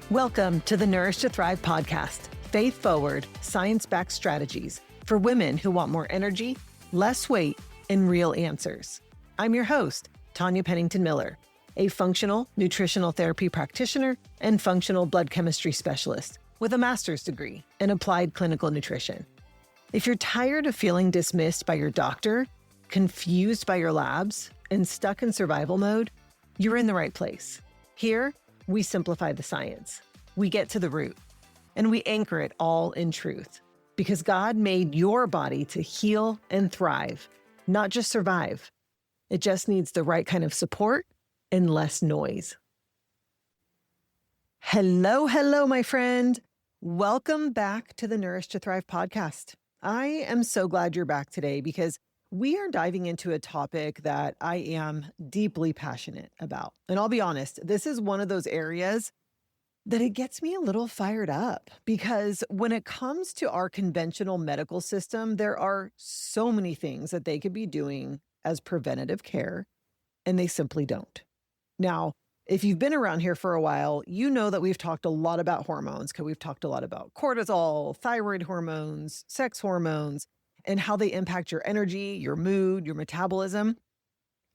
Welcome to the Nourish to Thrive podcast, faith-forward, science-backed strategies for women who want more energy, less weight, and real answers. I'm your host, Tanya Pennington-Miller, a functional nutritional therapy practitioner and functional blood chemistry specialist with a master's degree in applied clinical nutrition. If you're tired of feeling dismissed by your doctor, confused by your labs, and stuck in survival mode, you're in the right place. Here, we simplify the science, we get to the root, and we anchor it all in truth. Because God made your body to heal and thrive, not just survive. It just needs the right kind of support and less noise. Hello, my friend. Welcome back to the Nourish to Thrive podcast. I am so glad you're back today because we are diving into a topic that I am deeply passionate about. And I'll be honest, this is one of those areas that it gets me a little fired up because when it comes to our conventional medical system, there are so many things that they could be doing as preventative care, and they simply don't. Now, if you've been around here for a while, you know that we've talked a lot about hormones because we've talked a lot about cortisol, thyroid hormones, sex hormones, and how they impact your energy, your mood, your metabolism.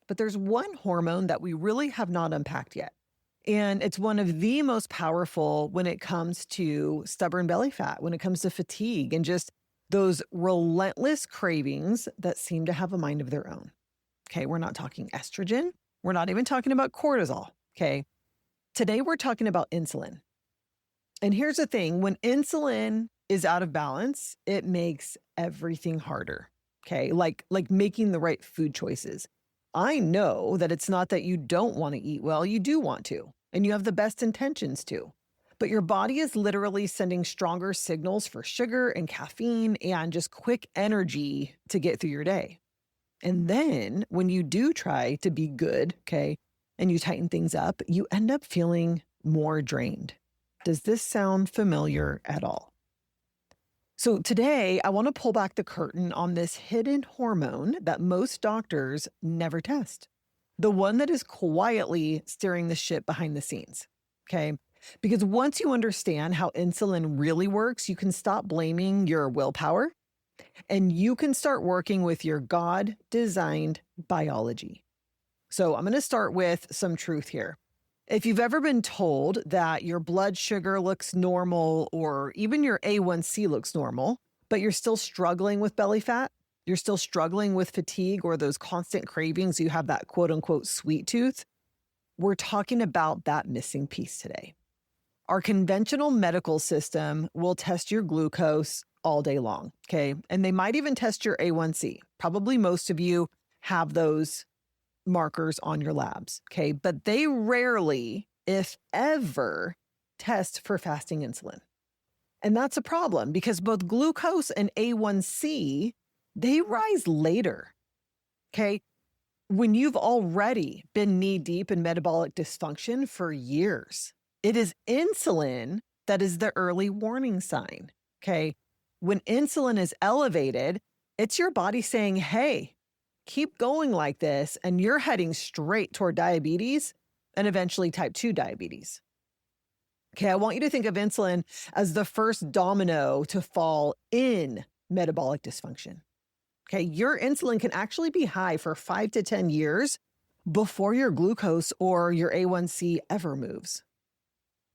But there's one hormone that we really have not unpacked yet. And it's one of the most powerful when it comes to stubborn belly fat, when it comes to fatigue, and just those relentless cravings that seem to have a mind of their own. Okay, we're not talking estrogen. We're not even talking about cortisol. Okay, today we're talking about insulin. And here's the thing, when insulin is out of balance, it makes everything harder, okay? Like making the right food choices. I know that it's not that you don't want to eat well, you do want to, and you have the best intentions to, but your body is literally sending stronger signals for sugar and caffeine and just quick energy to get through your day. And then when you do try to be good, okay, and you tighten things up, you end up feeling more drained. Does this sound familiar at all? So today, I want to pull back the curtain on this hidden hormone that most doctors never test. The one that is quietly steering the ship behind the scenes, okay? Because once you understand how insulin really works, you can stop blaming your willpower and you can start working with your God-designed biology. So I'm going to start with some truth here. If you've ever been told that your blood sugar looks normal or even your A1C looks normal, but you're still struggling with belly fat, you're still struggling with fatigue or those constant cravings, you have that quote unquote sweet tooth, we're talking about that missing piece today. Our conventional medical system will test your glucose all day long, okay? And they might even test your A1C. Probably most of you have those markers on your labs, okay? But they rarely, if ever, test for fasting insulin. And that's a problem because both glucose and A1C, they rise later, okay? When you've already been knee-deep in metabolic dysfunction for years. It is insulin that is the early warning sign, okay? When insulin is elevated, it's your body saying, hey, keep going like this, and you're heading straight toward diabetes and eventually type 2 diabetes. Okay, I want you to think of insulin as the first domino to fall in metabolic dysfunction. Okay, your insulin can actually be high for 5 to 10 years before your glucose or your A1C ever moves.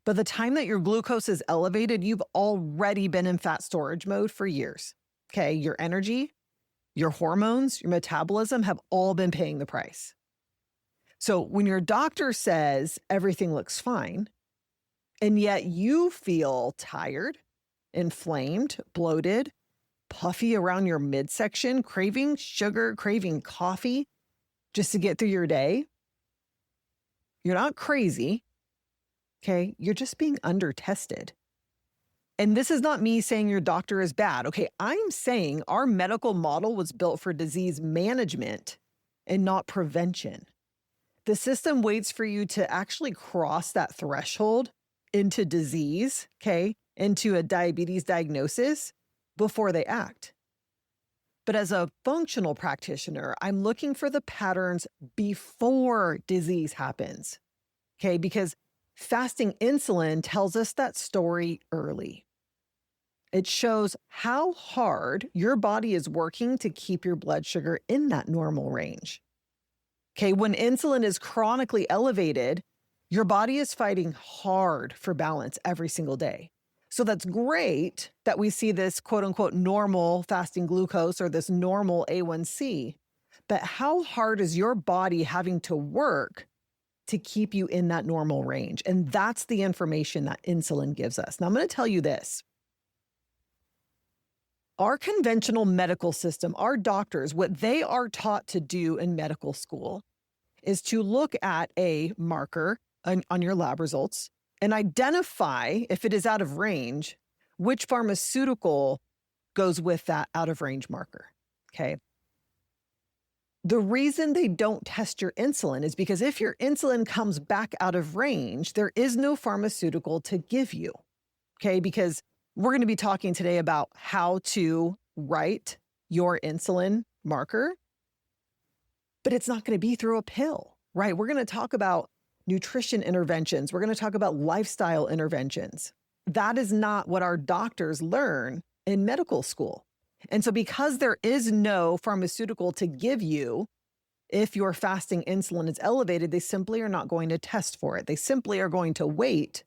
By the time that your glucose is elevated, you've already been in fat storage mode for years. Okay, your energy, your hormones, your metabolism have all been paying the price. So when your doctor says everything looks fine, and yet you feel tired, inflamed, bloated, puffy around your midsection, craving sugar, craving coffee just to get through your day, you're not crazy, okay? You're just being under-tested. And this is not me saying your doctor is bad. Okay, I'm saying our medical model was built for disease management and not prevention. The system waits for you to actually cross that threshold into disease, okay, into a diabetes diagnosis before they act. But as a functional practitioner, I'm looking for the patterns before disease happens, okay, because fasting insulin tells us that story early. It shows how hard your body is working to keep your blood sugar in that normal range. Okay, when insulin is chronically elevated, your body is fighting hard for balance every single day. So that's great that we see this quote unquote normal fasting glucose or this normal A1C. But how hard is your body having to work to keep you in that normal range? And that's the information that insulin gives us. Now, I'm going to tell you this. Our conventional medical system, our doctors, what they are taught to do in medical school is to look at a marker on your lab results and identify, if it is out of range, which pharmaceutical goes with that out of range marker. Okay. The reason they don't test your insulin is because if your insulin comes back out of range, there is no pharmaceutical to give you. Okay. Because we're going to be talking today about how to write your insulin marker, but it's not going to be through a pill, right? We're going to talk about nutrition interventions. We're going to talk about lifestyle interventions. That is not what our doctors learn in medical school. And so because there is no pharmaceutical to give you if your fasting insulin is elevated, they simply are not going to test for it. They simply are going to wait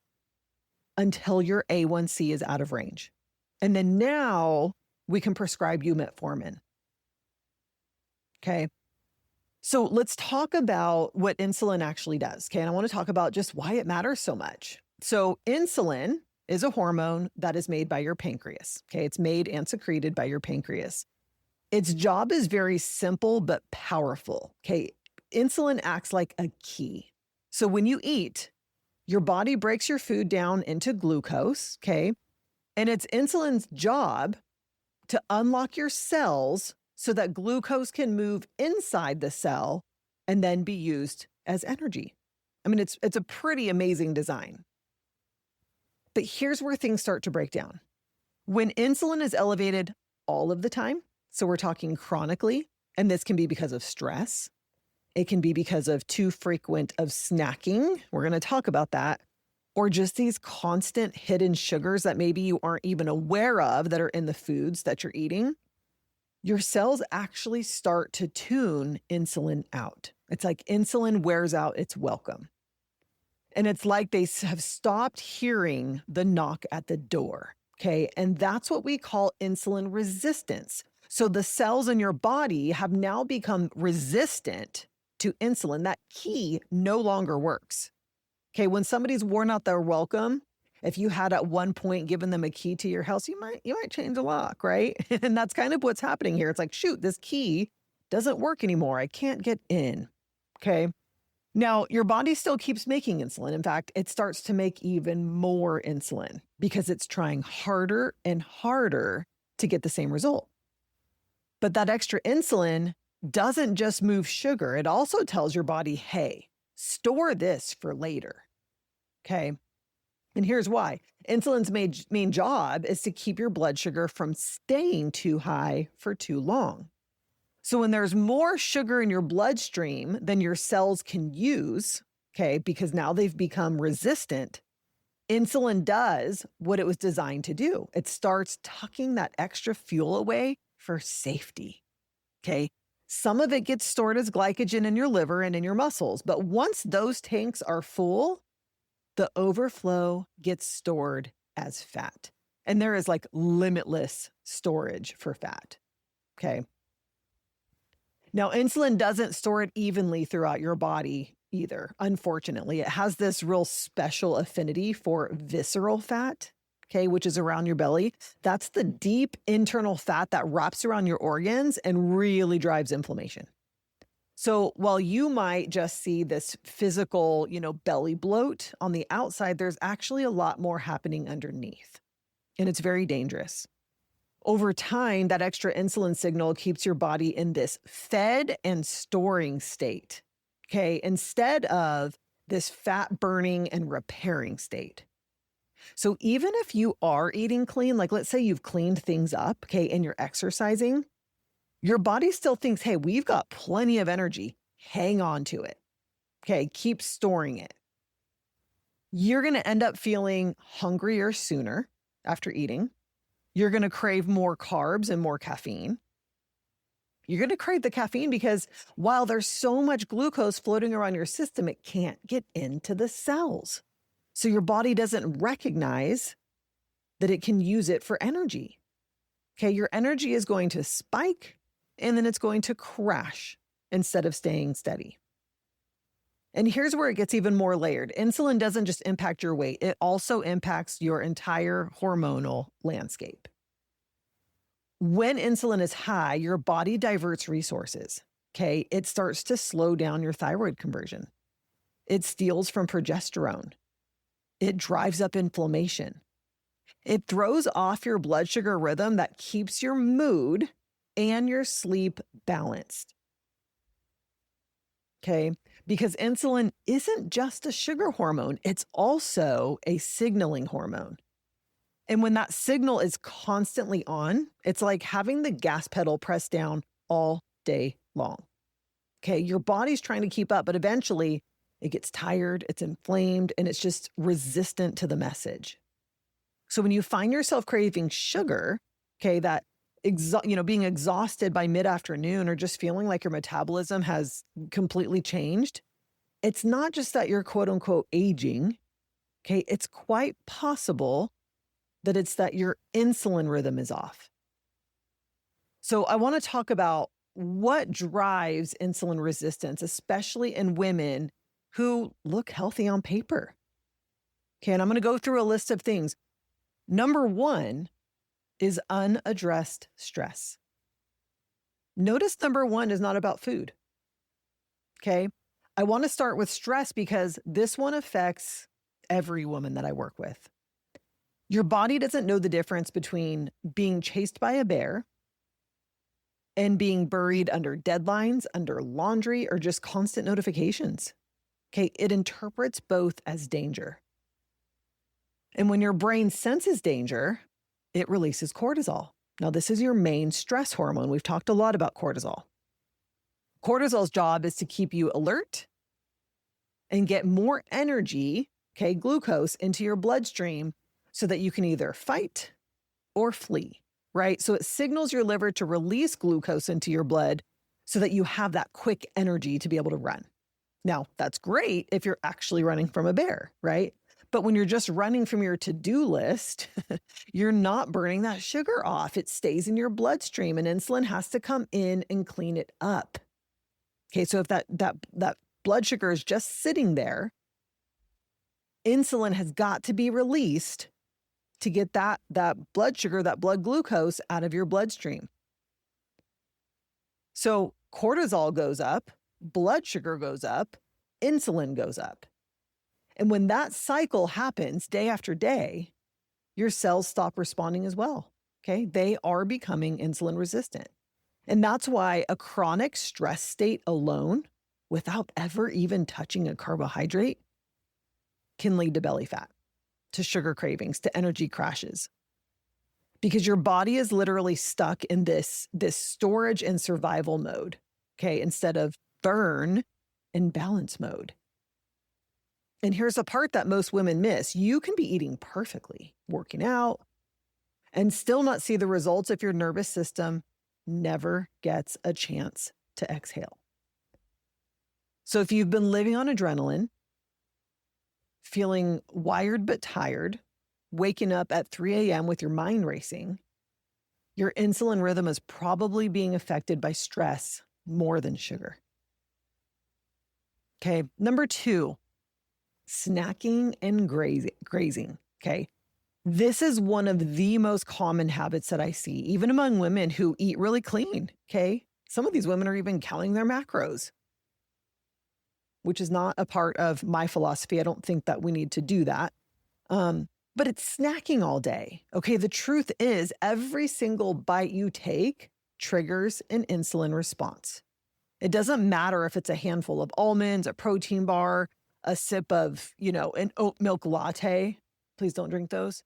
until your A1C is out of range. And then now we can prescribe you metformin. Okay. So let's talk about what insulin actually does. Okay. And I want to talk about just why it matters so much. So insulin is a hormone that is made by your pancreas. Okay. It's made and secreted by your pancreas. Its job is very simple, but powerful. Okay. Insulin acts like a key. So when you eat, your body breaks your food down into glucose, okay? And it's insulin's job to unlock your cells so that glucose can move inside the cell and then be used as energy. I mean, it's a pretty amazing design. But here's where things start to break down. When insulin is elevated all of the time, so we're talking chronically, and this can be because of stress, it can be because of too frequent of snacking. We're going to talk about that. Or just these constant hidden sugars that maybe you aren't even aware of that are in the foods that you're eating. Your cells actually start to tune insulin out. It's like insulin wears out its welcome. And it's like they have stopped hearing the knock at the door. Okay. And that's what we call insulin resistance. So the cells in your body have now become resistant to insulin. That key no longer works. Okay, when somebody's worn out their welcome, if you had at one point given them a key to your house, you might change the lock, right? And that's kind of what's happening here. It's like, shoot, this key doesn't work anymore. I can't get in. Okay. Now, your body still keeps making insulin. In fact, it starts to make even more insulin because it's trying harder and harder to get the same result. But that extra insulin doesn't just move sugar. It also tells your body, hey, store this for later. Okay. And here's why. Insulin's main job is to keep your blood sugar from staying too high for too long. So when there's more sugar in your bloodstream than your cells can use, okay, because now they've become resistant, insulin does what it was designed to do. It starts tucking that extra fuel away for safety. Okay. Some of it gets stored as glycogen in your liver and in your muscles. But once those tanks are full, the overflow gets stored as fat. And there is like limitless storage for fat. Okay. Now, insulin doesn't store it evenly throughout your body either. Unfortunately, it has this real special affinity for visceral fat. Okay, which is around your belly. That's the deep internal fat that wraps around your organs and really drives inflammation. So while you might just see this physical, belly bloat on the outside, there's actually a lot more happening underneath. And it's very dangerous. Over time, that extra insulin signal keeps your body in this fed and storing state. Okay, instead of this fat burning and repairing state. So even if you are eating clean, like let's say you've cleaned things up, okay, and you're exercising, your body still thinks, hey, we've got plenty of energy. Hang on to it. Okay, keep storing it. you're going to end up feeling hungrier sooner after eating. You're going to crave more carbs and more caffeine. You're going to crave the caffeine because while there's so much glucose floating around your system, it can't get into the cells. So your body doesn't recognize that it can use it for energy. Okay, your energy is going to spike and then it's going to crash instead of staying steady. And here's where it gets even more layered. Insulin doesn't just impact your weight, it also impacts your entire hormonal landscape. When insulin is high, your body diverts resources. Okay, it starts to slow down your thyroid conversion. It steals from progesterone. It drives up inflammation. It throws off your blood sugar rhythm that keeps your mood and your sleep balanced. Okay, because insulin isn't just a sugar hormone, it's also a signaling hormone. And when that signal is constantly on, it's like having the gas pedal pressed down all day long. Okay, your body's trying to keep up, but eventually it gets tired, it's inflamed, and it's just resistant to the message. So when you find yourself craving sugar, okay, that being exhausted by mid-afternoon or just feeling like your metabolism has completely changed, it's not just that you're quote unquote aging. Okay, it's quite possible that it's that your insulin rhythm is off. So I want to talk about what drives insulin resistance, especially in women who look healthy on paper. Okay, and I'm going to go through a list of things. Number one is unaddressed stress. Notice number one is not about food. Okay, I want to start with stress because this one affects every woman that I work with. Your body doesn't know the difference between being chased by a bear and being buried under deadlines, under laundry, or just constant notifications. Okay, it interprets both as danger. And when your brain senses danger, it releases cortisol. Now, this is your main stress hormone. We've talked a lot about cortisol. Cortisol's job is to keep you alert and get more energy, okay, glucose, into your bloodstream so that you can either fight or flee, right? So it signals your liver to release glucose into your blood so that you have that quick energy to be able to run. Now, that's great if you're actually running from a bear, right? But when you're just running from your to-do list, you're not burning that sugar off. It stays in your bloodstream and insulin has to come in and clean it up. Okay, so if that blood sugar is just sitting there, insulin has got to be released to get that blood sugar, that blood glucose out of your bloodstream. So cortisol goes up, blood sugar goes up, insulin goes up. And when that cycle happens day after day, your cells stop responding as well. Okay, they are becoming insulin resistant. And that's why a chronic stress state alone, without ever even touching a carbohydrate, can lead to belly fat, to sugar cravings, to energy crashes. Because your body is literally stuck in this storage and survival mode, okay, instead of burn and balance mode. And here's the part that most women miss. You can be eating perfectly, working out, and still not see the results if your nervous system never gets a chance to exhale. So if you've been living on adrenaline, feeling wired but tired, waking up at 3 a.m. with your mind racing, your insulin rhythm is probably being affected by stress more than sugar. Okay, number two, snacking and grazing. Okay, this is one of the most common habits that I see, even among women who eat really clean. Okay, some of these women are even counting their macros, which is not a part of my philosophy. I don't think that we need to do that. But it's snacking all day. Okay, the truth is every single bite you take triggers an insulin response. It doesn't matter if it's a handful of almonds, a protein bar, a sip of, an oat milk latte. Please don't drink those.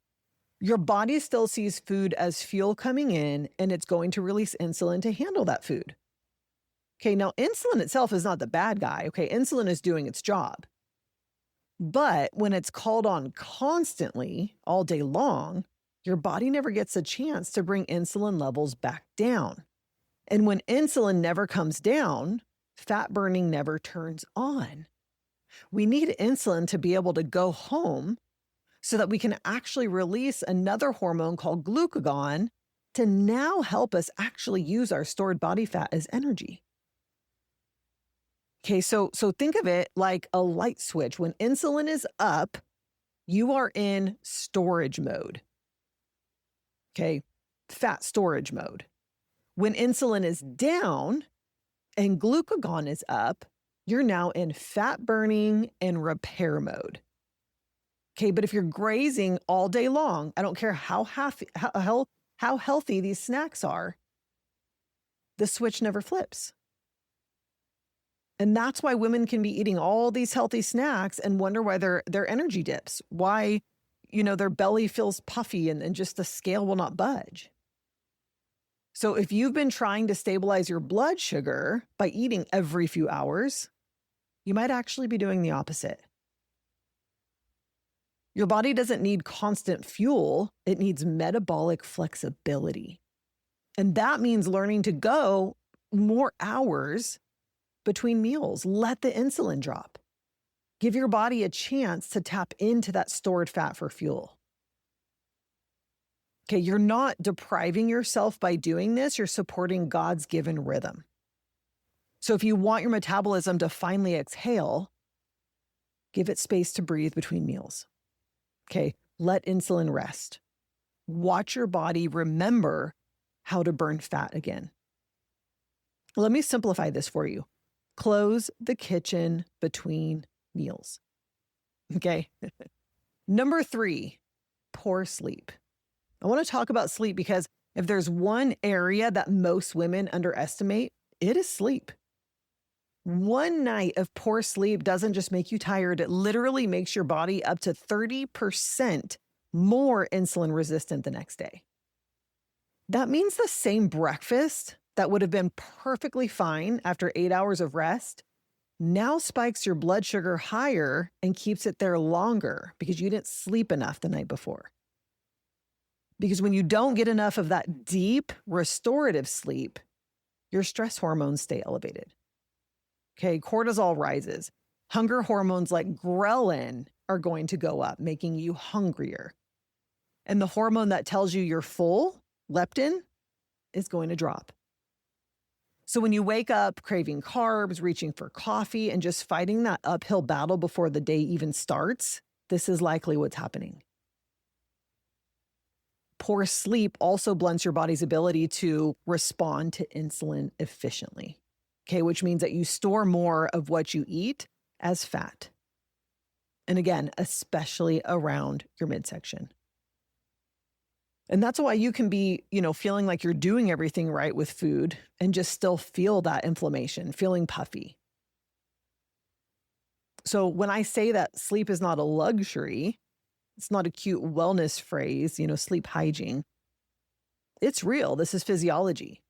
Your body still sees food as fuel coming in, and it's going to release insulin to handle that food. Okay, now insulin itself is not the bad guy. Okay, insulin is doing its job. But when it's called on constantly all day long, your body never gets a chance to bring insulin levels back down. And when insulin never comes down, fat burning never turns on. We need insulin to be able to go home so that we can actually release another hormone called glucagon to now help us actually use our stored body fat as energy. Okay, so think of it like a light switch. When insulin is up, you are in storage mode. Okay, fat storage mode. When insulin is down and glucagon is up, you're now in fat burning and repair mode. Okay, but if you're grazing all day long, I don't care how healthy these snacks are, the switch never flips. And that's why women can be eating all these healthy snacks and wonder why their energy dips, why, their belly feels puffy and just the scale will not budge. So if you've been trying to stabilize your blood sugar by eating every few hours, you might actually be doing the opposite. Your body doesn't need constant fuel. It needs metabolic flexibility. And that means learning to go more hours between meals. Let the insulin drop. Give your body a chance to tap into that stored fat for fuel. Okay, you're not depriving yourself by doing this. You're supporting God's given rhythm. So if you want your metabolism to finally exhale, give it space to breathe between meals. Okay, let insulin rest. Watch your body remember how to burn fat again. Let me simplify this for you. Close the kitchen between meals. Okay. Number 3, poor sleep. I want to talk about sleep because if there's one area that most women underestimate, it is sleep. One night of poor sleep doesn't just make you tired. It literally makes your body up to 30% more insulin resistant the next day. That means the same breakfast that would have been perfectly fine after 8 hours of rest now spikes your blood sugar higher and keeps it there longer because you didn't sleep enough the night before. Because when you don't get enough of that deep restorative sleep, your stress hormones stay elevated. Okay, cortisol rises. Hunger hormones like ghrelin are going to go up, making you hungrier. And the hormone that tells you you're full, leptin, is going to drop. So when you wake up craving carbs, reaching for coffee, and just fighting that uphill battle before the day even starts, this is likely what's happening. Poor sleep also blunts your body's ability to respond to insulin efficiently. Okay, which means that you store more of what you eat as fat. And again, especially around your midsection. And that's why you can be, feeling like you're doing everything right with food and just still feel that inflammation, feeling puffy. So when I say that sleep is not a luxury, it's not a cute wellness phrase, sleep hygiene. It's real. This is physiology.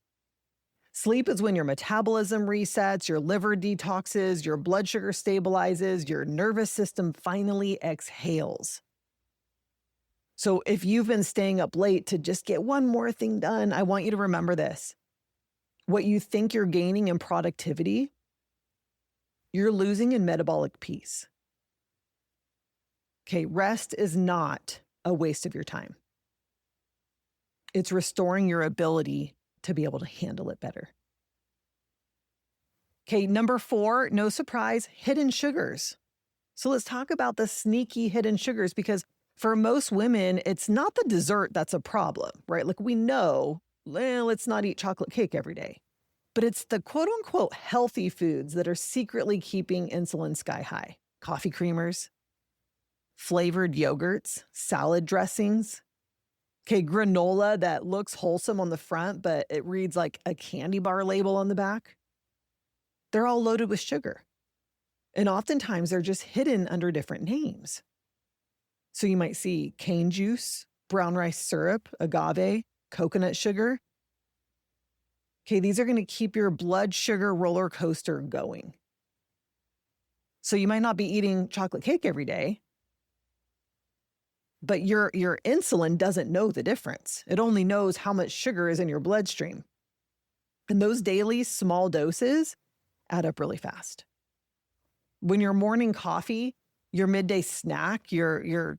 Sleep is when your metabolism resets, your liver detoxes, your blood sugar stabilizes, your nervous system finally exhales. So if you've been staying up late to just get one more thing done, I want you to remember this. What you think you're gaining in productivity, you're losing in metabolic peace. Okay, rest is not a waste of your time. It's restoring your ability to be able to handle it better. Okay, number 4, no surprise, hidden sugars. So let's talk about the sneaky hidden sugars because for most women, it's not the dessert that's a problem, right? Like we know, let's not eat chocolate cake every day. But it's the quote unquote healthy foods that are secretly keeping insulin sky high. Coffee creamers, flavored yogurts, salad dressings. Okay, granola that looks wholesome on the front, but it reads like a candy bar label on the back. They're all loaded with sugar. And oftentimes they're just hidden under different names. So you might see cane juice, brown rice syrup, agave, coconut sugar. Okay, these are going to keep your blood sugar roller coaster going. So you might not be eating chocolate cake every day, but your insulin doesn't know the difference. It only knows how much sugar is in your bloodstream. And those daily small doses add up really fast. When your morning coffee, your midday snack, your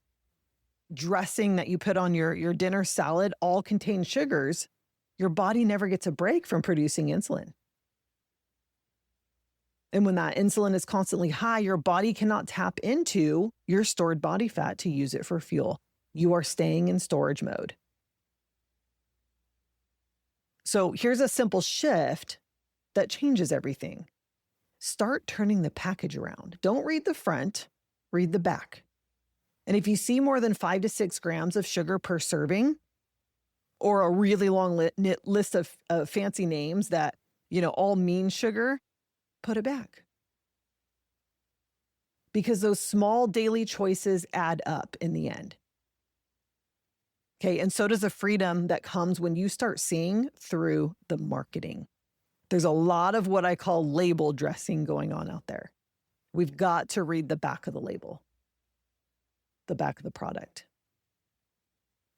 dressing that you put on your dinner salad all contain sugars, your body never gets a break from producing insulin. And when that insulin is constantly high, your body cannot tap into your stored body fat to use it for fuel. You are staying in storage mode. So here's a simple shift that changes everything. Start turning the package around. Don't read the front, read the back. And if you see more than 5 to 6 grams of sugar per serving, or a really long list of fancy names that, all mean sugar, put it back. Because those small daily choices add up in the end. Okay, and so does the freedom that comes when you start seeing through the marketing. There's a lot of what I call label dressing going on out there. We've got to read the back of the label, the back of the product.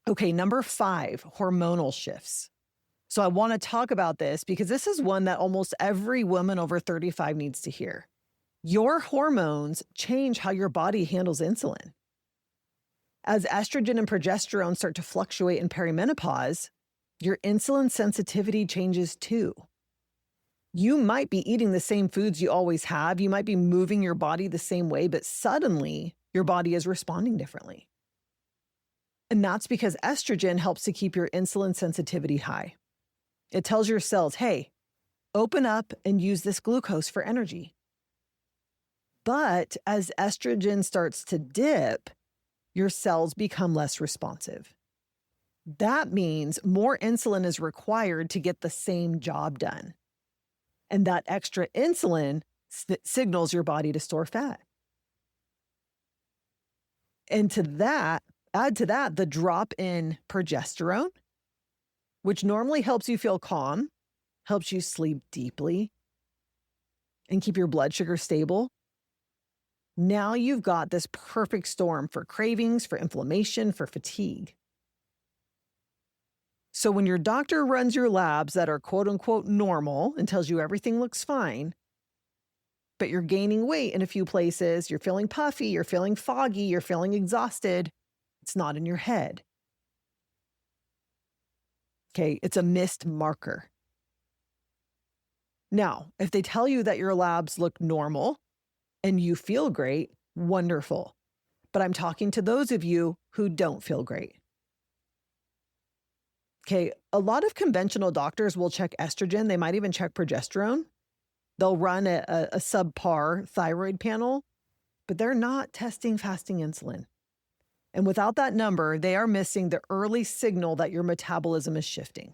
Okay, number 5, hormonal shifts. So I want to talk about this because this is one that almost every woman over 35 needs to hear. Your hormones change how your body handles insulin. As estrogen and progesterone start to fluctuate in perimenopause, your insulin sensitivity changes too. You might be eating the same foods you always have. You might be moving your body the same way, but suddenly your body is responding differently. And that's because estrogen helps to keep your insulin sensitivity high. It tells your cells, hey, open up and use this glucose for energy. But as estrogen starts to dip, your cells become less responsive. That means more insulin is required to get the same job done. And that extra insulin signals your body to store fat. And add to that the drop in progesterone, which normally helps you feel calm, helps you sleep deeply, and keep your blood sugar stable. Now you've got this perfect storm for cravings, for inflammation, for fatigue. So when your doctor runs your labs that are quote unquote normal and tells you everything looks fine, but you're gaining weight in a few places, you're feeling puffy, you're feeling foggy, you're feeling exhausted, it's not in your head. Okay, it's a missed marker. Now, if they tell you that your labs look normal and you feel great, wonderful. But I'm talking to those of you who don't feel great. Okay, a lot of conventional doctors will check estrogen. They might even check progesterone. They'll run a subpar thyroid panel, but they're not testing fasting insulin. And without that number, they are missing the early signal that your metabolism is shifting.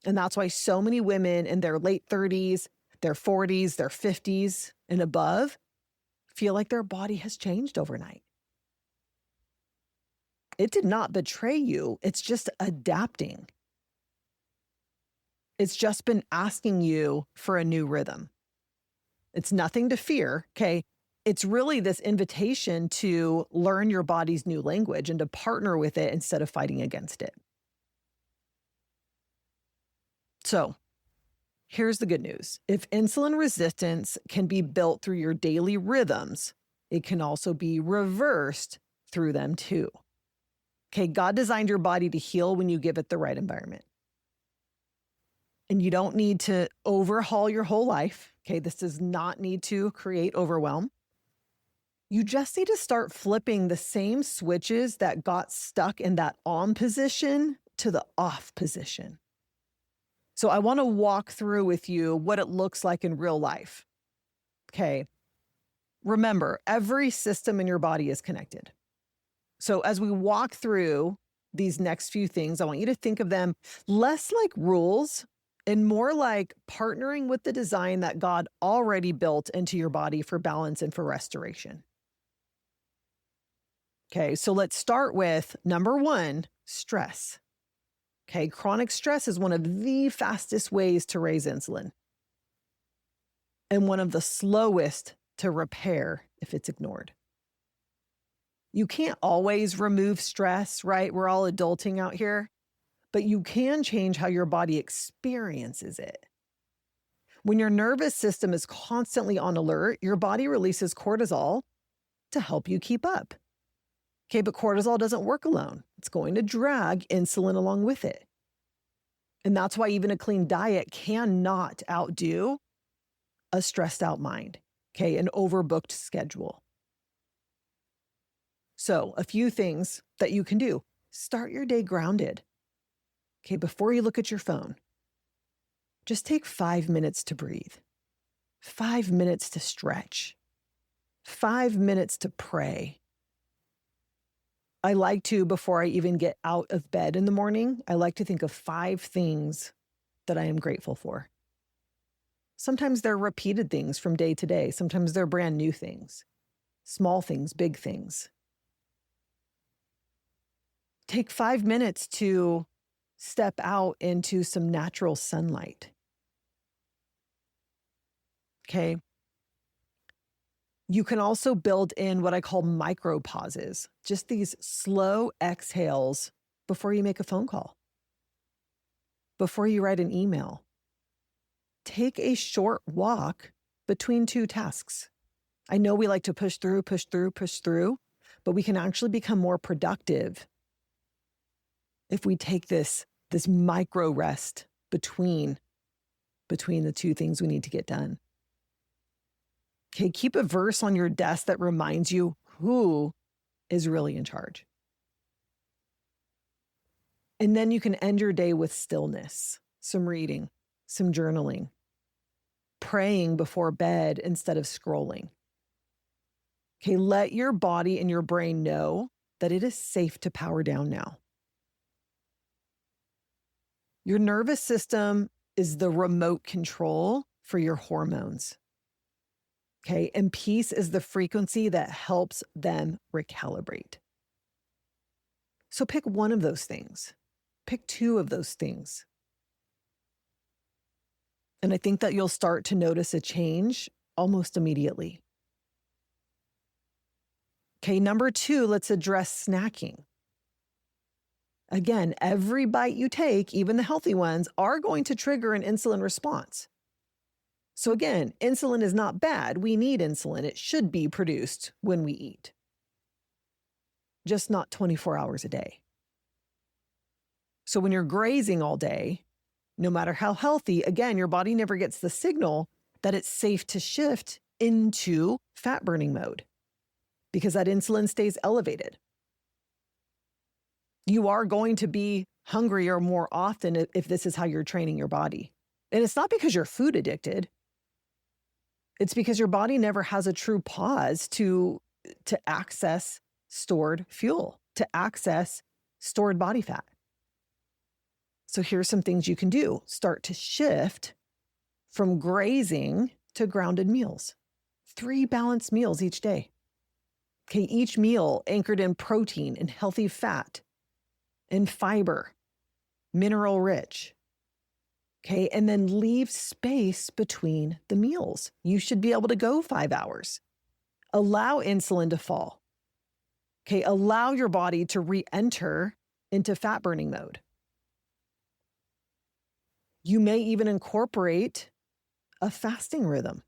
And that's why so many women in their late 30s, their 40s, their 50s and above feel like their body has changed overnight. It did not betray you. It's just adapting. It's just been asking you for a new rhythm. It's nothing to fear, okay? It's really this invitation to learn your body's new language and to partner with it instead of fighting against it. So here's the good news. If insulin resistance can be built through your daily rhythms, it can also be reversed through them too. Okay, God designed your body to heal when you give it the right environment. And you don't need to overhaul your whole life. Okay, this does not need to create overwhelm. You just need to start flipping the same switches that got stuck in that on position to the off position. So I want to walk through with you what it looks like in real life. Okay, remember, every system in your body is connected. So as we walk through these next few things, I want you to think of them less like rules and more like partnering with the design that God already built into your body for balance and for restoration. Okay, so let's start with number 1, stress. Okay, chronic stress is one of the fastest ways to raise insulin and one of the slowest to repair if it's ignored. You can't always remove stress, right? We're all adulting out here, but you can change how your body experiences it. When your nervous system is constantly on alert, your body releases cortisol to help you keep up. Okay, but cortisol doesn't work alone. It's going to drag insulin along with it. And that's why even a clean diet cannot outdo a stressed out mind, okay, an overbooked schedule. So a few things that you can do. Start your day grounded. Okay, before you look at your phone, just take 5 minutes to breathe, 5 minutes to stretch, 5 minutes to pray. I like to, before I even get out of bed in the morning, I like to think of 5 things that I am grateful for. Sometimes they're repeated things from day to day. Sometimes they're brand new things, small things, big things. Take 5 minutes to step out into some natural sunlight. Okay. You can also build in what I call micro pauses, just these slow exhales before you make a phone call, before you write an email. Take a short walk between 2 tasks. I know we like to push through, but we can actually become more productive if we take this micro rest between the 2 things we need to get done. Okay, keep a verse on your desk that reminds you who is really in charge. And then you can end your day with stillness, some reading, some journaling, praying before bed instead of scrolling. Okay, let your body and your brain know that it is safe to power down now. Your nervous system is the remote control for your hormones. Okay, and peace is the frequency that helps them recalibrate. So pick one of those things. Pick 2 of those things. And I think that you'll start to notice a change almost immediately. Okay, number 2, let's address snacking. Again, every bite you take, even the healthy ones, are going to trigger an insulin response. So again, insulin is not bad. We need insulin. It should be produced when we eat, just not 24 hours a day. So when you're grazing all day, no matter how healthy, again, your body never gets the signal that it's safe to shift into fat burning mode because that insulin stays elevated. You are going to be hungrier more often if this is how you're training your body. And it's not because you're food addicted. It's because your body never has a true pause to access stored fuel, to access stored body fat. So here's some things you can do. Start to shift from grazing to grounded meals. 3 balanced meals each day. Okay, each meal anchored in protein and healthy fat and fiber, mineral rich. Okay, and then leave space between the meals. You should be able to go 5 hours. Allow insulin to fall. Okay, allow your body to re-enter into fat burning mode. You may even incorporate a fasting rhythm.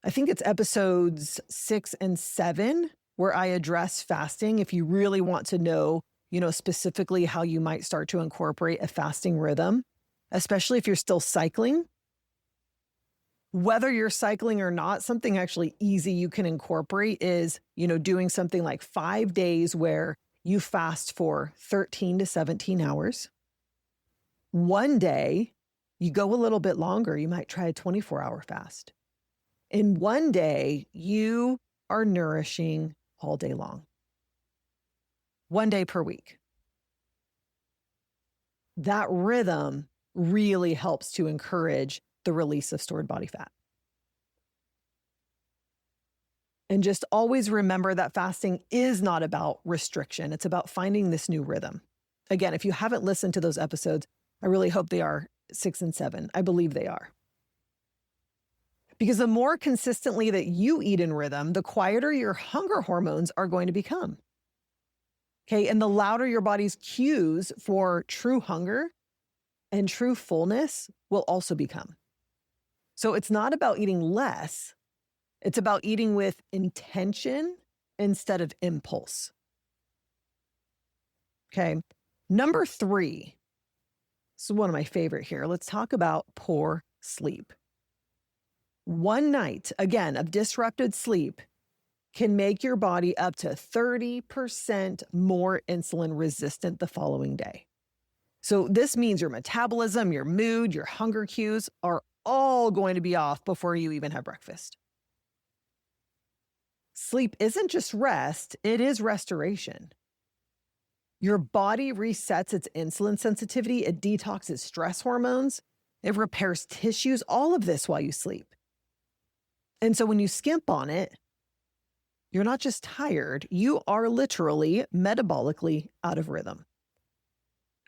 I think it's episodes 6 and 7 where I address fasting. If you really want to know, specifically how you might start to incorporate a fasting rhythm, especially if you're still cycling. Whether you're cycling or not, something actually easy you can incorporate is, doing something like 5 days where you fast for 13 to 17 hours. 1 day, you go a little bit longer. You might try a 24-hour fast. In 1 day, you are nourishing all day long. 1 day per week. That rhythm really helps to encourage the release of stored body fat. And just always remember that fasting is not about restriction. It's about finding this new rhythm. Again, if you haven't listened to those episodes, I really hope they are 6 and 7. I believe they are. Because the more consistently that you eat in rhythm, the quieter your hunger hormones are going to become. Okay. And the louder your body's cues for true hunger and true fullness will also become. So it's not about eating less, it's about eating with intention instead of impulse. Okay. Number 3. This is one of my favorite here. Let's talk about poor sleep. One night, again, of disrupted sleep can make your body up to 30% more insulin resistant the following day. So this means your metabolism, your mood, your hunger cues are all going to be off before you even have breakfast. Sleep isn't just rest, it is restoration. Your body resets its insulin sensitivity, it detoxes stress hormones, it repairs tissues, all of this while you sleep. And so when you skimp on it, you're not just tired, you are literally metabolically out of rhythm.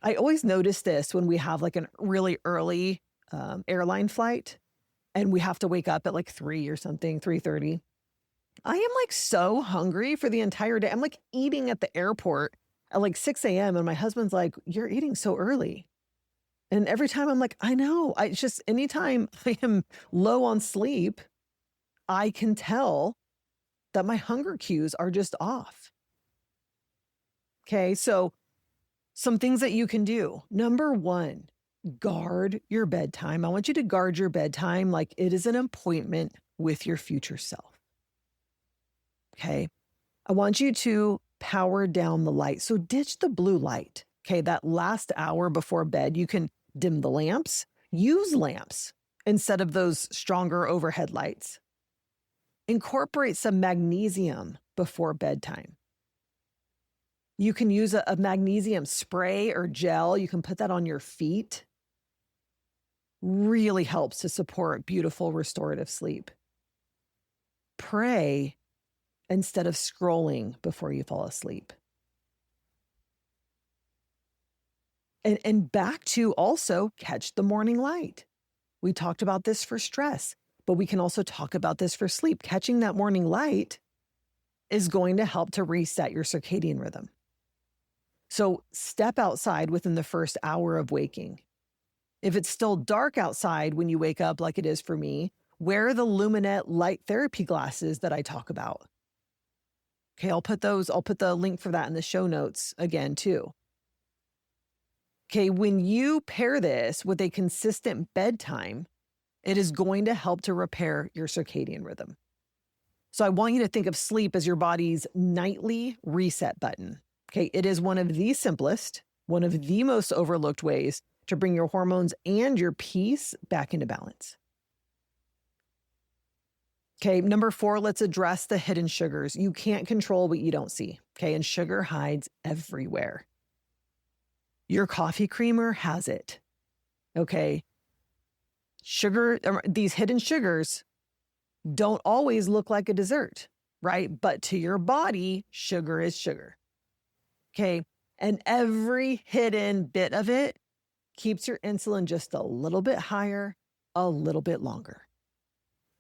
I always notice this when we have like a really early airline flight and we have to wake up at like 3 or something, 3:30. I am like so hungry for the entire day. I'm like eating at the airport at like 6 a.m. and my husband's like, "You're eating so early." And every time I'm like, I know. It's just anytime I am low on sleep, I can tell that my hunger cues are just off. Okay, so some things that you can do. Number 1, guard your bedtime. I want you to guard your bedtime like it is an appointment with your future self. Okay, I want you to power down the light. So ditch the blue light. Okay, that last hour before bed, you can dim the lamps, use lamps instead of those stronger overhead lights. Incorporate some magnesium before bedtime. You can use a magnesium spray or gel. You can put that on your feet. Really helps to support beautiful restorative sleep. Pray instead of scrolling before you fall asleep. And back to also catch the morning light. We talked about this for stress, but we can also talk about this for sleep. Catching that morning light is going to help to reset your circadian rhythm. So step outside within the first hour of waking. If it's still dark outside when you wake up, like it is for me, wear the Luminette light therapy glasses that I talk about. Okay, I'll put the link for that in the show notes again too. Okay, when you pair this with a consistent bedtime, it is going to help to repair your circadian rhythm. So I want you to think of sleep as your body's nightly reset button. Okay, it is one of the simplest, one of the most overlooked ways to bring your hormones and your peace back into balance. Okay, number 4, let's address the hidden sugars. You can't control what you don't see. Okay, and sugar hides everywhere. Your coffee creamer has it. Okay, sugar, these hidden sugars don't always look like a dessert, right? But to your body, sugar is sugar. Okay, and every hidden bit of it keeps your insulin just a little bit higher, a little bit longer.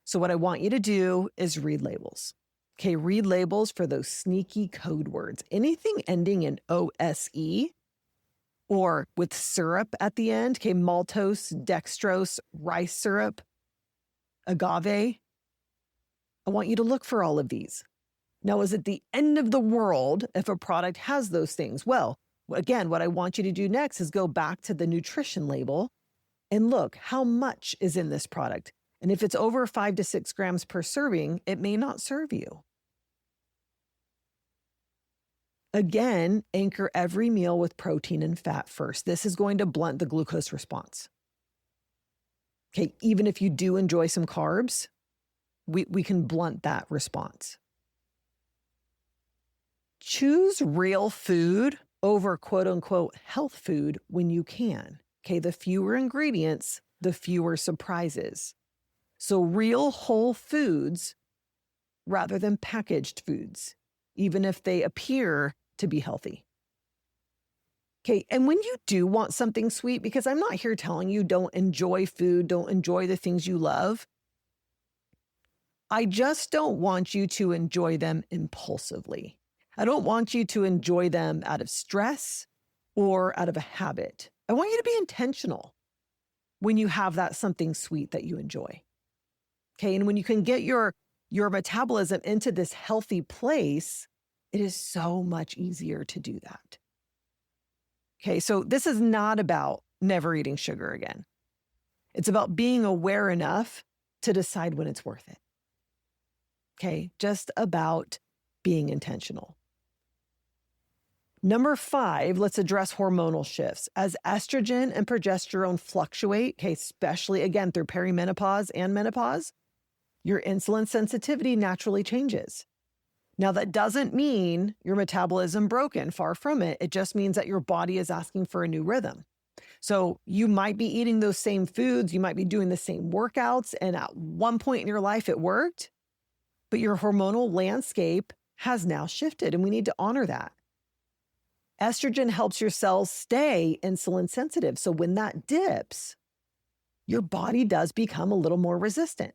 So what I want you to do is read labels. Okay, read labels for those sneaky code words. Anything ending in OSE or with syrup at the end, okay, maltose, dextrose, rice syrup, agave. I want you to look for all of these. Now, is it the end of the world if a product has those things? Well, again, what I want you to do next is go back to the nutrition label and look how much is in this product. And if it's over 5 to 6 grams per serving, it may not serve you. Again, anchor every meal with protein and fat first. This is going to blunt the glucose response. Okay, even if you do enjoy some carbs, we can blunt that response. Choose real food over quote unquote health food when you can. Okay, the fewer ingredients, the fewer surprises. So real whole foods rather than packaged foods, even if they appear to be healthy. Okay, and when you do want something sweet, because I'm not here telling you don't enjoy food, don't enjoy the things you love. I just don't want you to enjoy them impulsively. I don't want you to enjoy them out of stress or out of a habit. I want you to be intentional when you have that something sweet that you enjoy. Okay. And when you can get your metabolism into this healthy place, it is so much easier to do that. Okay. So this is not about never eating sugar again. It's about being aware enough to decide when it's worth it. Okay. Just about being intentional. Number 5, let's address hormonal shifts. As estrogen and progesterone fluctuate, okay, especially again through perimenopause and menopause, your insulin sensitivity naturally changes. Now, that doesn't mean your metabolism broken, far from it. It just means that your body is asking for a new rhythm. So you might be eating those same foods, you might be doing the same workouts, and at one point in your life it worked, but your hormonal landscape has now shifted, and we need to honor that. Estrogen helps your cells stay insulin sensitive. So when that dips, your body does become a little more resistant.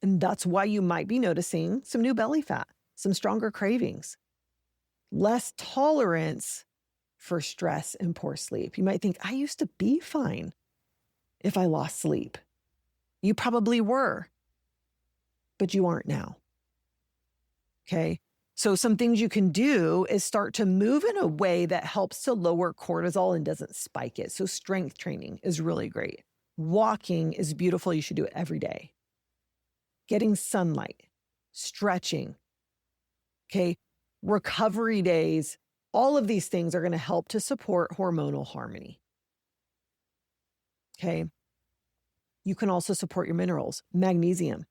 And that's why you might be noticing some new belly fat, some stronger cravings, less tolerance for stress and poor sleep. You might think, I used to be fine if I lost sleep. You probably were, but you aren't now. Okay. So some things you can do is start to move in a way that helps to lower cortisol and doesn't spike it. So strength training is really great. Walking is beautiful. You should do it every day. Getting sunlight, stretching, okay, recovery days, all of these things are going to help to support hormonal harmony. Okay. You can also support your minerals, magnesium,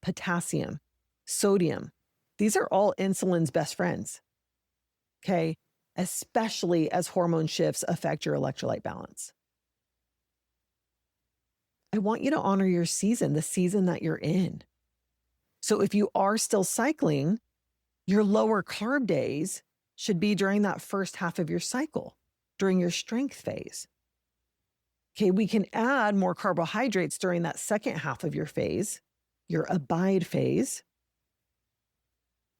potassium, sodium. These are all insulin's best friends, okay? Especially as hormone shifts affect your electrolyte balance. I want you to honor your season, the season that you're in. So if you are still cycling, your lower carb days should be during that first half of your cycle, during your strength phase. Okay, we can add more carbohydrates during that second half of your phase, your abide phase.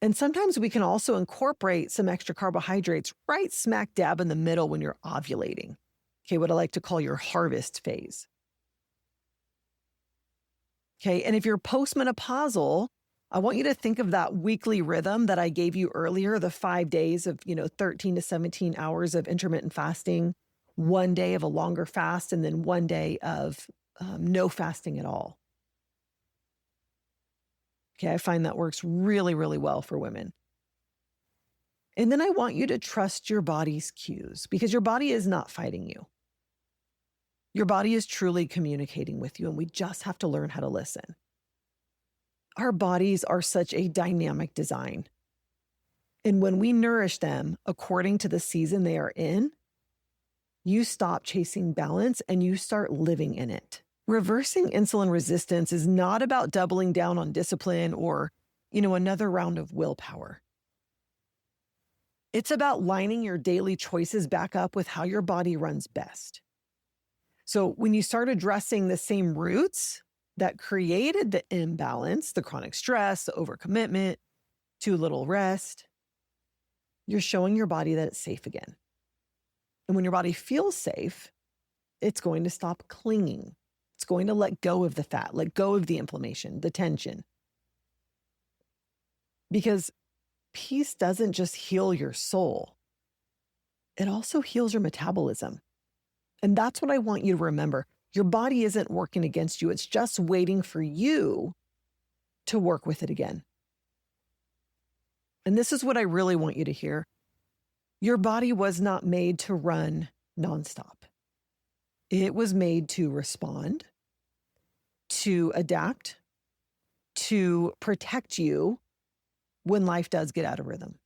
And sometimes we can also incorporate some extra carbohydrates right smack dab in the middle when you're ovulating. Okay, what I like to call your harvest phase. Okay, and if you're postmenopausal, I want you to think of that weekly rhythm that I gave you earlier, the 5 days of, 13 to 17 hours of intermittent fasting, 1 day of a longer fast, and then 1 day of no fasting at all. Okay, I find that works really, really well for women. And then I want you to trust your body's cues because your body is not fighting you. Your body is truly communicating with you, and we just have to learn how to listen. Our bodies are such a dynamic design. And when we nourish them according to the season they are in, you stop chasing balance and you start living in it. Reversing insulin resistance is not about doubling down on discipline or, another round of willpower. It's about lining your daily choices back up with how your body runs best. So when you start addressing the same roots that created the imbalance, the chronic stress, the overcommitment, too little rest, you're showing your body that it's safe again. And when your body feels safe, it's going to stop clinging. It's going to let go of the fat, let go of the inflammation, the tension. Because peace doesn't just heal your soul. It also heals your metabolism. And that's what I want you to remember. Your body isn't working against you. It's just waiting for you to work with it again. And this is what I really want you to hear. Your body was not made to run nonstop. It was made to respond, to adapt, to protect you when life does get out of rhythm.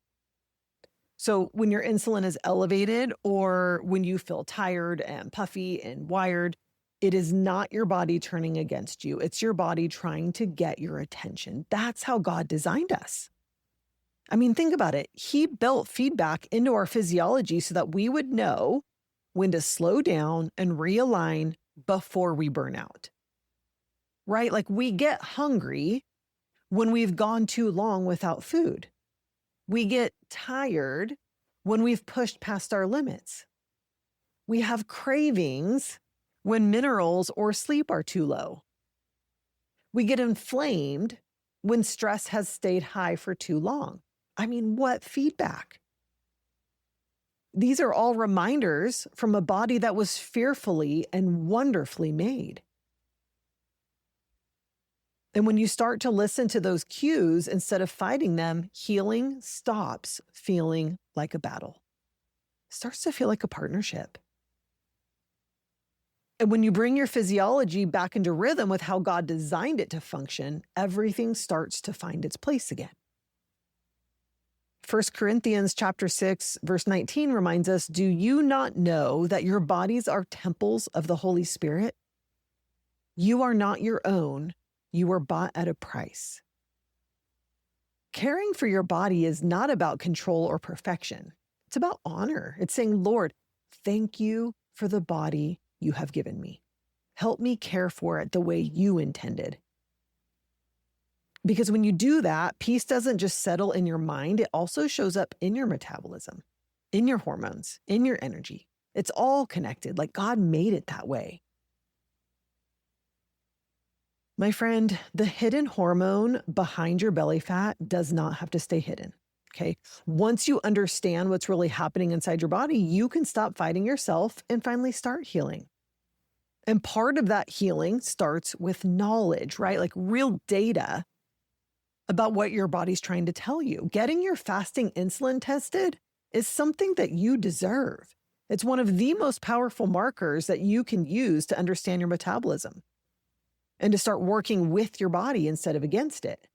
So when your insulin is elevated or when you feel tired and puffy and wired, it is not your body turning against you. It's your body trying to get your attention. That's how God designed us. I mean, think about it. He built feedback into our physiology so that we would know when to slow down and realign before we burn out. right? Like we get hungry when we've gone too long without food. We get tired when we've pushed past our limits. We have cravings when minerals or sleep are too low. We get inflamed when stress has stayed high for too long. I mean, what feedback? These are all reminders from a body that was fearfully and wonderfully made. And when you start to listen to those cues instead of fighting them, healing stops feeling like a battle. It starts to feel like a partnership. And when you bring your physiology back into rhythm with how God designed it to function, everything starts to find its place again. 1 Corinthians chapter 6, verse 19 reminds us, do you not know that your bodies are temples of the Holy Spirit? You are not your own. You were bought at a price. Caring for your body is not about control or perfection. It's about honor. It's saying, Lord, thank you for the body you have given me. Help me care for it the way you intended. Because when you do that, peace doesn't just settle in your mind, it also shows up in your metabolism, in your hormones, in your energy. It's all connected, like God made it that way. My friend, the hidden hormone behind your belly fat does not have to stay hidden. Okay. Once you understand what's really happening inside your body, you can stop fighting yourself and finally start healing. And part of that healing starts with knowledge, right? Like real data about what your body's trying to tell you. Getting your fasting insulin tested is something that you deserve. It's one of the most powerful markers that you can use to understand your metabolism and to start working with your body instead of against it.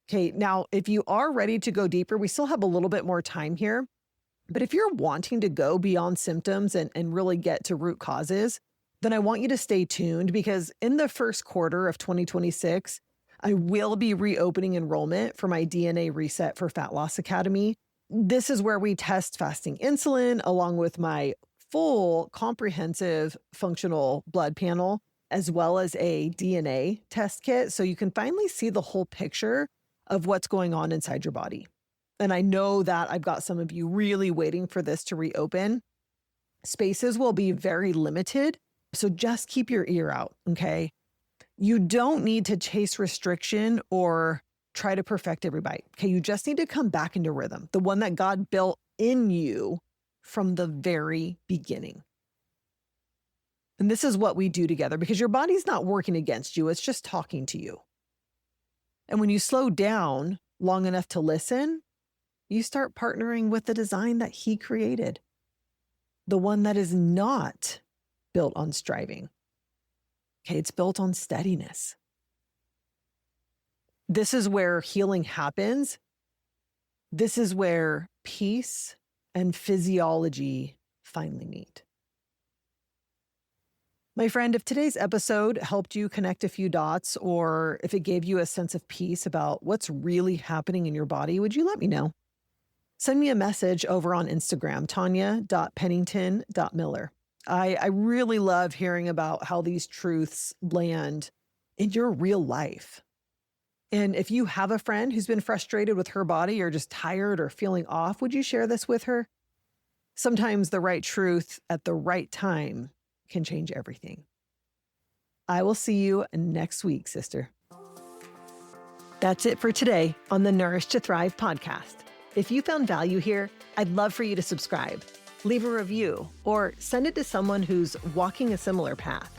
Okay, now, if you are ready to go deeper, we still have a little bit more time here. But if you're wanting to go beyond symptoms and really get to root causes, then I want you to stay tuned because in the first quarter of 2026, I will be reopening enrollment for my DNA Reset for Fat Loss Academy. This is where we test fasting insulin along with my full comprehensive functional blood panel, as well as a DNA test kit. So you can finally see the whole picture of what's going on inside your body. And I know that I've got some of you really waiting for this to reopen. Spaces will be very limited, so just keep your ear out, okay? You don't need to chase restriction or try to perfect every bite, okay? You just need to come back into rhythm, the one that God built in you from the very beginning. And this is what we do together because your body's not working against you, it's just talking to you. And when you slow down long enough to listen, you start partnering with the design that He created, the one that is not built on striving. Okay, it's built on steadiness. This is where healing happens. This is where peace and physiology finally meet. My friend, if today's episode helped you connect a few dots, or if it gave you a sense of peace about what's really happening in your body, would you let me know? Send me a message over on Instagram, Tanya.Pennington.Miller. I really love hearing about how these truths land in your real life. And if you have a friend who's been frustrated with her body or just tired or feeling off, would you share this with her? Sometimes the right truth at the right time can change everything. I will see you next week, sister. That's it for today on the Nourish to Thrive podcast. If you found value here, I'd love for you to subscribe, leave a review, or send it to someone who's walking a similar path.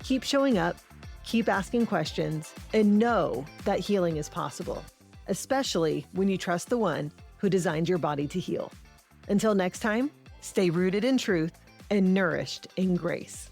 Keep showing up, keep asking questions, and know that healing is possible, especially when you trust the one who designed your body to heal. Until next time, stay rooted in truth and nourished in grace.